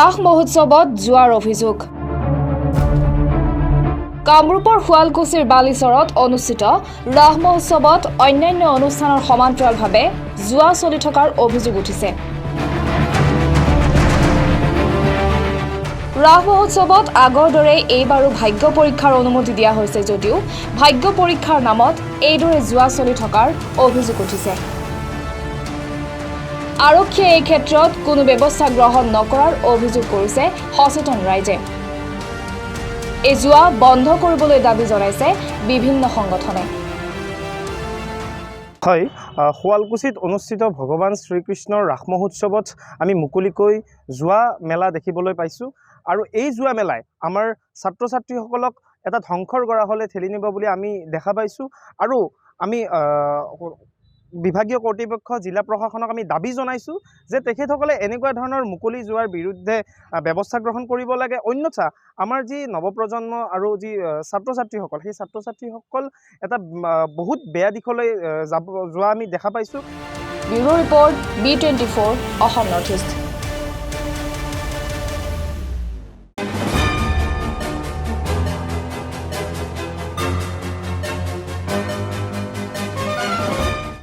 ৰাস মহোৎসৱত যোৱাৰ অভিযোগ কামৰূপৰ শুৱালকুছিৰ বালিচৰত অনুষ্ঠিত ৰাস মহোৎসৱত অন্যান্য অনুষ্ঠানৰ সমান্তৰালভাৱে যোৱা চলি থকাৰ অভিযোগ উঠিছে। ৰাস মহোৎসৱত আগৰ দৰে এইবাৰো ভাগ্য পৰীক্ষাৰ অনুমতি দিয়া হৈছে যদিও ভাগ্য পৰীক্ষাৰ নামত এইদৰে যোৱা চলি থকাৰ অভিযোগ উঠিছে। আৰক্ষীয়ে এই ক্ষেত্ৰত কোনো ব্যৱস্থা গ্ৰহণ নকৰাৰ অভিযোগ কৰিছে সচেতন ৰাইজে। এই যোৱা বন্ধ কৰিবলৈ দাবী জনাইছে বিভিন্ন সংগঠনে। হয়, শুৱালকুছিত অনুষ্ঠিত ভগৱান শ্ৰীকৃষ্ণৰ ৰাস মহোৎসৱত আমি মুকলিকৈ যোৱা মেলা দেখিবলৈ পাইছোঁ আৰু এই যোৱা মেলাই আমাৰ ছাত্ৰ ছাত্ৰীসকলক এটা ধ্বংসৰ গৰাহলৈ ঠেলি নিব বুলি আমি দেখা পাইছোঁ আৰু আমি বিভাগীয় কৰ্তৃপক্ষ জিলা প্ৰশাসনক আমি দাবী জনাইছোঁ যে তেখেতসকলে এনেকুৱা ধৰণৰ মুকলি যোৱাৰ বিৰুদ্ধে ব্যৱস্থা গ্ৰহণ কৰিব লাগে। অন্যথা আমাৰ যি নৱপ্ৰজন্ম আৰু যি ছাত্ৰ ছাত্ৰীসকল সেই ছাত্ৰ ছাত্ৰীসকল এটা বহুত বেয়া দিশলৈ যোৱা আমি দেখা পাইছোঁ। Bureau report B24 Assam north east.